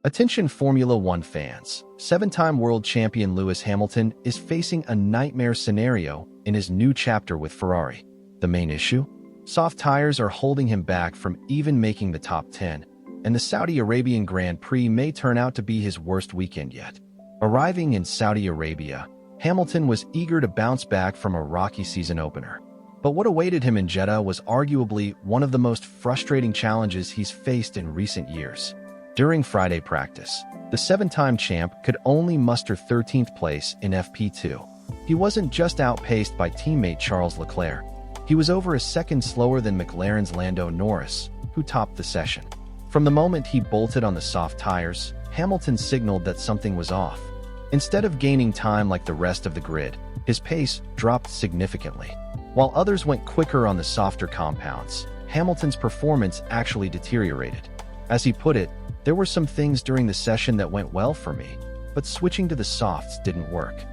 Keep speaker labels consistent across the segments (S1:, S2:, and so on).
S1: Attention Formula One fans, seven-time world champion Lewis Hamilton is facing a nightmare scenario in his new chapter with Ferrari. The main issue? Soft tires are holding him back from even making the top 10, and the Saudi Arabian Grand Prix may turn out to be his worst weekend yet. Arriving in Saudi Arabia, Hamilton was eager to bounce back from a rocky season opener. But what awaited him in Jeddah was arguably one of the most frustrating challenges he's faced in recent years. During Friday practice, the seven-time champ could only muster 13th place in FP2. He wasn't just outpaced by teammate Charles Leclerc. He was over a second slower than McLaren's Lando Norris, who topped the session. From the moment he bolted on the soft tires, Hamilton signaled that something was off. Instead of gaining time like the rest of the grid, his pace dropped significantly. While others went quicker on the softer compounds, Hamilton's performance actually deteriorated. As he put it, "There were some things during the session that went well for me, but switching to the softs didn't work."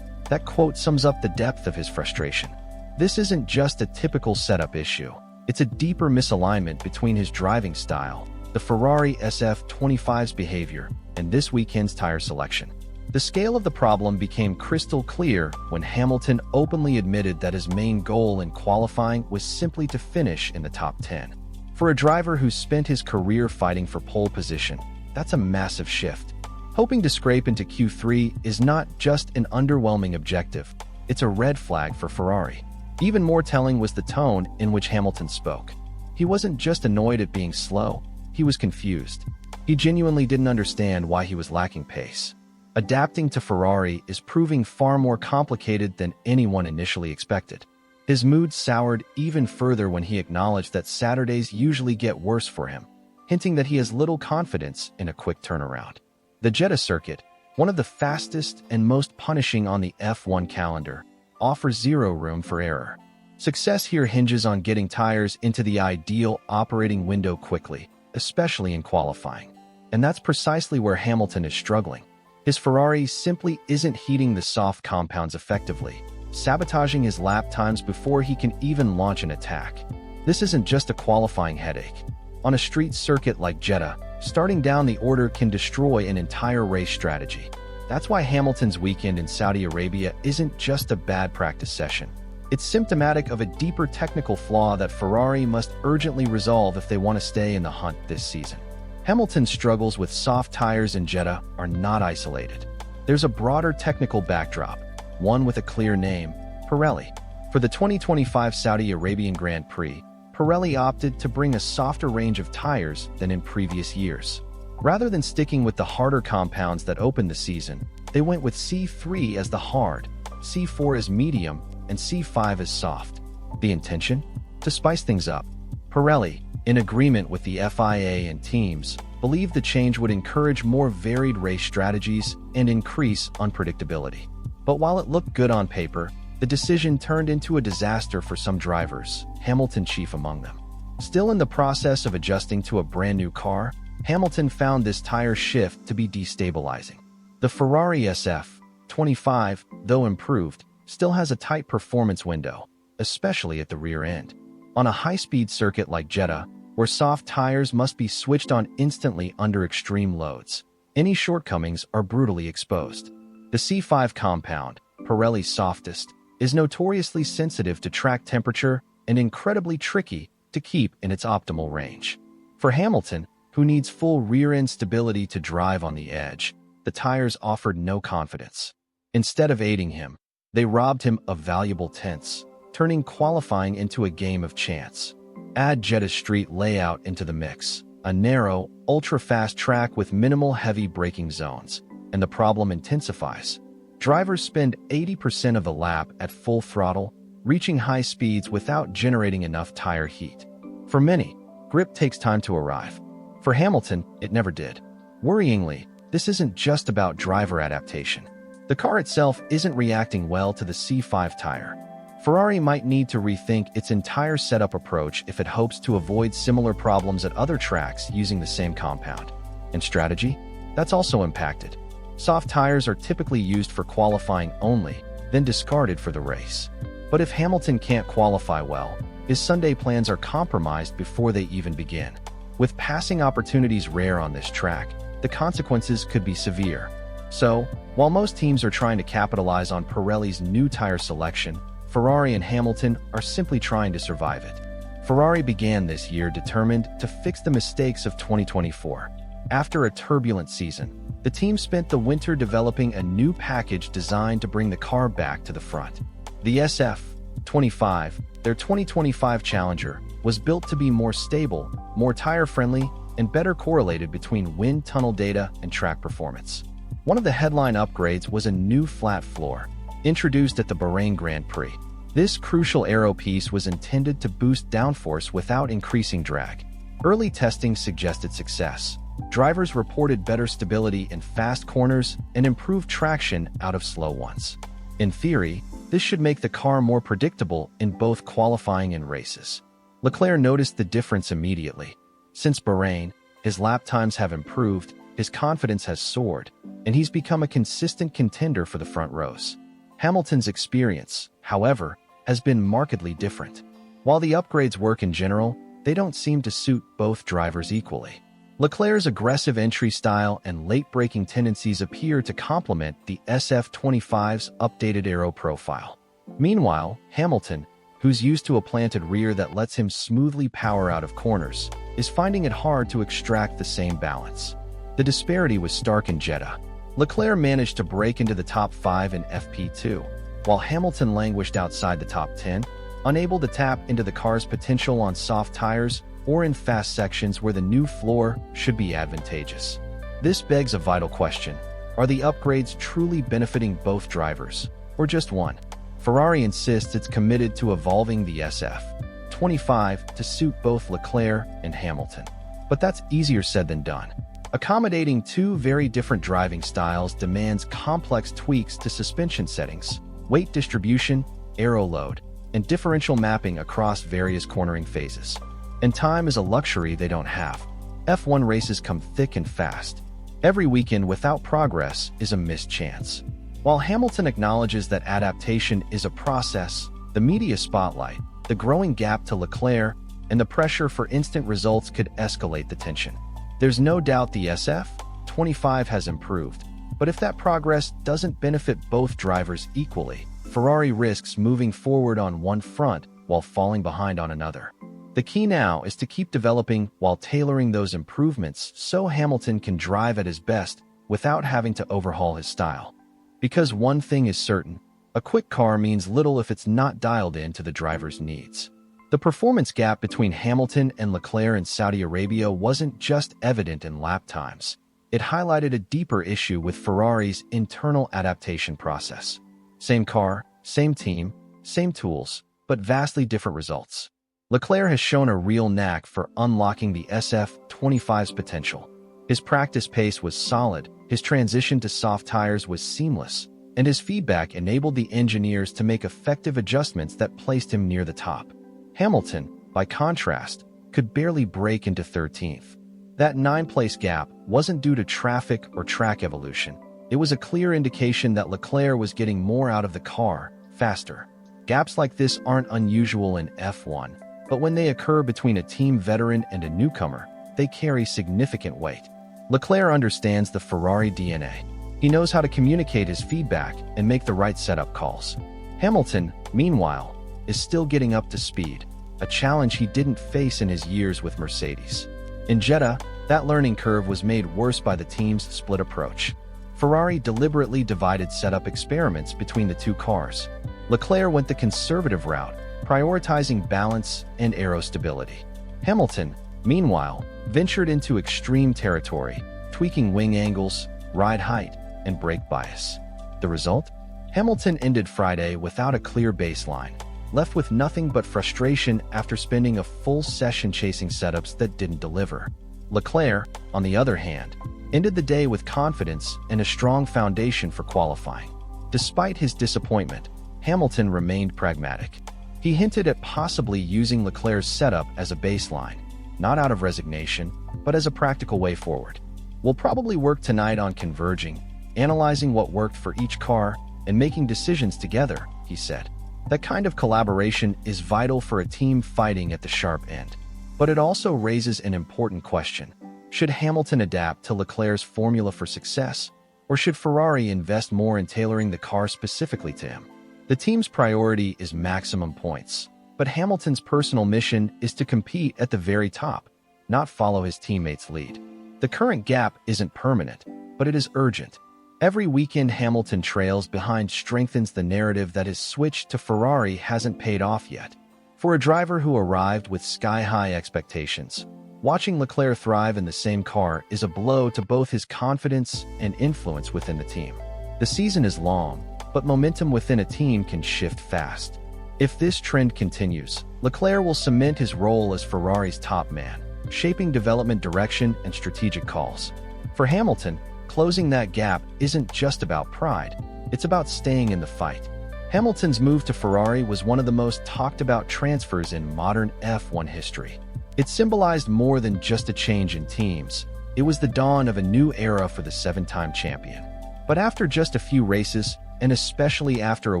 S1: That quote sums up the depth of his frustration. This isn't just a typical setup issue. It's a deeper misalignment between his driving style, the Ferrari SF25's behavior, and this weekend's tire selection. The scale of the problem became crystal clear when Hamilton openly admitted that his main goal in qualifying was simply to finish in the top 10. For a driver who's spent his career fighting for pole position, that's a massive shift. Hoping to scrape into Q3 is not just an underwhelming objective, it's a red flag for Ferrari. Even more telling was the tone in which Hamilton spoke. He wasn't just annoyed at being slow, he was confused. He genuinely didn't understand why he was lacking pace. Adapting to Ferrari is proving far more complicated than anyone initially expected. His mood soured even further when he acknowledged that Saturdays usually get worse for him, hinting that he has little confidence in a quick turnaround. The Jeddah Circuit, one of the fastest and most punishing on the F1 calendar, offers zero room for error. Success here hinges on getting tires into the ideal operating window quickly, especially in qualifying. And that's precisely where Hamilton is struggling. His Ferrari simply isn't heating the soft compounds effectively, sabotaging his lap times before he can even launch an attack. This isn't just a qualifying headache. On a street circuit like Jeddah, starting down the order can destroy an entire race strategy. That's why Hamilton's weekend in Saudi Arabia isn't just a bad practice session. It's symptomatic of a deeper technical flaw that Ferrari must urgently resolve if they want to stay in the hunt this season. Hamilton's struggles with soft tires in Jeddah are not isolated. There's a broader technical backdrop, one with a clear name: Pirelli. For the 2025 Saudi Arabian Grand Prix, Pirelli opted to bring a softer range of tires than in previous years. Rather than sticking with the harder compounds that opened the season, they went with C3 as the hard, C4 as medium, and C5 as soft. The intention? To spice things up. Pirelli, in agreement with the FIA and teams, believed the change would encourage more varied race strategies and increase unpredictability. But while it looked good on paper, the decision turned into a disaster for some drivers, Hamilton chief among them. Still in the process of adjusting to a brand new car, Hamilton found this tire shift to be destabilizing. The Ferrari SF25, though improved, still has a tight performance window, especially at the rear end. On a high-speed circuit like Jeddah, where soft tires must be switched on instantly under extreme loads, any shortcomings are brutally exposed. The C5 compound, Pirelli's softest, is notoriously sensitive to track temperature and incredibly tricky to keep in its optimal range. For Hamilton, who needs full rear-end stability to drive on the edge, the tires offered no confidence. Instead of aiding him, they robbed him of valuable tenths, turning qualifying into a game of chance. Add Jeddah's street layout into the mix, a narrow, ultra-fast track with minimal heavy braking zones, and the problem intensifies. Drivers spend 80% of the lap at full throttle, reaching high speeds without generating enough tire heat. For many, grip takes time to arrive. For Hamilton, it never did. Worryingly, this isn't just about driver adaptation. The car itself isn't reacting well to the C5 tire. Ferrari might need to rethink its entire setup approach if it hopes to avoid similar problems at other tracks using the same compound. And strategy? That's also impacted. Soft tires are typically used for qualifying only, then discarded for the race. But if Hamilton can't qualify well, his Sunday plans are compromised before they even begin. With passing opportunities rare on this track, the consequences could be severe. So, while most teams are trying to capitalize on Pirelli's new tire selection, Ferrari and Hamilton are simply trying to survive it. Ferrari began this year determined to fix the mistakes of 2024. After a turbulent season, the team spent the winter developing a new package designed to bring the car back to the front. The SF25, their 2025 challenger, was built to be more stable, more tire-friendly, and better correlated between wind tunnel data and track performance. One of the headline upgrades was a new flat floor, introduced at the Bahrain Grand Prix. This crucial aero piece was intended to boost downforce without increasing drag. Early testing suggested success. Drivers reported better stability in fast corners and improved traction out of slow ones. In theory, this should make the car more predictable in both qualifying and races. Leclerc noticed the difference immediately. Since Bahrain, his lap times have improved, his confidence has soared, and he's become a consistent contender for the front rows. Hamilton's experience, however, has been markedly different. While the upgrades work in general, they don't seem to suit both drivers equally. Leclerc's aggressive entry style and late-braking tendencies appear to complement the SF25's updated aero profile. Meanwhile, Hamilton, who's used to a planted rear that lets him smoothly power out of corners, is finding it hard to extract the same balance. The disparity was stark in Jeddah. Leclerc managed to break into the top 5 in FP2, while Hamilton languished outside the top 10, unable to tap into the car's potential on soft tires or in fast sections where the new floor should be advantageous. This begs a vital question. Are the upgrades truly benefiting both drivers, or just one? Ferrari insists it's committed to evolving the SF25 to suit both Leclerc and Hamilton. But that's easier said than done. Accommodating two very different driving styles demands complex tweaks to suspension settings, weight distribution, aero load, and differential mapping across various cornering phases. And time is a luxury they don't have. F1 races come thick and fast. Every weekend without progress is a missed chance. While Hamilton acknowledges that adaptation is a process, the media spotlight, the growing gap to Leclerc, and the pressure for instant results could escalate the tension. There's no doubt the SF25 has improved, but if that progress doesn't benefit both drivers equally, Ferrari risks moving forward on one front while falling behind on another. The key now is to keep developing while tailoring those improvements so Hamilton can drive at his best without having to overhaul his style. Because one thing is certain, a quick car means little if it's not dialed in to the driver's needs. The performance gap between Hamilton and Leclerc in Saudi Arabia wasn't just evident in lap times. It highlighted a deeper issue with Ferrari's internal adaptation process. Same car, same team, same tools, but vastly different results. Leclerc has shown a real knack for unlocking the SF25's potential. His practice pace was solid, his transition to soft tires was seamless, and his feedback enabled the engineers to make effective adjustments that placed him near the top. Hamilton, by contrast, could barely break into 13th. That 9-place gap wasn't due to traffic or track evolution. It was a clear indication that Leclerc was getting more out of the car, faster. Gaps like this aren't unusual in F1, but when they occur between a team veteran and a newcomer, they carry significant weight. Leclerc understands the Ferrari DNA. He knows how to communicate his feedback and make the right setup calls. Hamilton, meanwhile, is still getting up to speed, a challenge he didn't face in his years with Mercedes. In Jeddah, that learning curve was made worse by the team's split approach. Ferrari deliberately divided setup experiments between the two cars. Leclerc went the conservative route, prioritizing balance and aero stability. Hamilton, meanwhile, ventured into extreme territory, tweaking wing angles, ride height, and brake bias. The result? Hamilton ended Friday without a clear baseline, left with nothing but frustration after spending a full session chasing setups that didn't deliver. Leclerc, on the other hand, ended the day with confidence and a strong foundation for qualifying. Despite his disappointment, Hamilton remained pragmatic. He hinted at possibly using Leclerc's setup as a baseline, not out of resignation, but as a practical way forward. We'll probably work tonight on converging, analyzing what worked for each car, and making decisions together, he said. That kind of collaboration is vital for a team fighting at the sharp end. But it also raises an important question. Should Hamilton adapt to Leclerc's formula for success, or should Ferrari invest more in tailoring the car specifically to him? The team's priority is maximum points, but Hamilton's personal mission is to compete at the very top, not follow his teammates' lead. The current gap isn't permanent, but it is urgent. Every weekend Hamilton trails behind strengthens the narrative that his switch to Ferrari hasn't paid off yet. For a driver who arrived with sky-high expectations, watching Leclerc thrive in the same car is a blow to both his confidence and influence within the team. The season is long, but momentum within a team can shift fast. If this trend continues, Leclerc will cement his role as Ferrari's top man, shaping development direction and strategic calls. For Hamilton, closing that gap isn't just about pride, it's about staying in the fight. Hamilton's move to Ferrari was one of the most talked about transfers in modern F1 history. It symbolized more than just a change in teams. It was the dawn of a new era for the seven-time champion. But after just a few races, and especially after a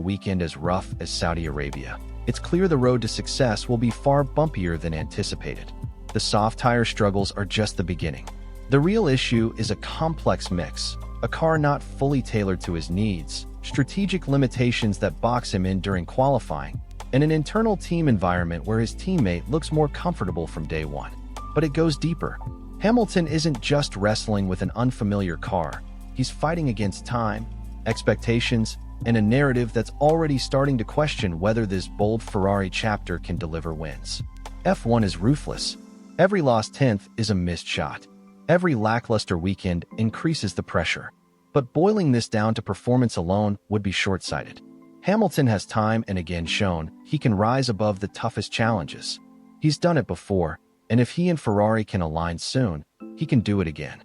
S1: weekend as rough as Saudi Arabia, it's clear the road to success will be far bumpier than anticipated. The soft tire struggles are just the beginning. The real issue is a complex mix, a car not fully tailored to his needs, strategic limitations that box him in during qualifying, and an internal team environment where his teammate looks more comfortable from day one. But it goes deeper. Hamilton isn't just wrestling with an unfamiliar car. He's fighting against time, expectations, and a narrative that's already starting to question whether this bold Ferrari chapter can deliver wins. F1 is ruthless. Every lost tenth is a missed shot. Every lackluster weekend increases the pressure. But boiling this down to performance alone would be short-sighted. Hamilton has time and again shown he can rise above the toughest challenges. He's done it before, and if he and Ferrari can align soon, he can do it again.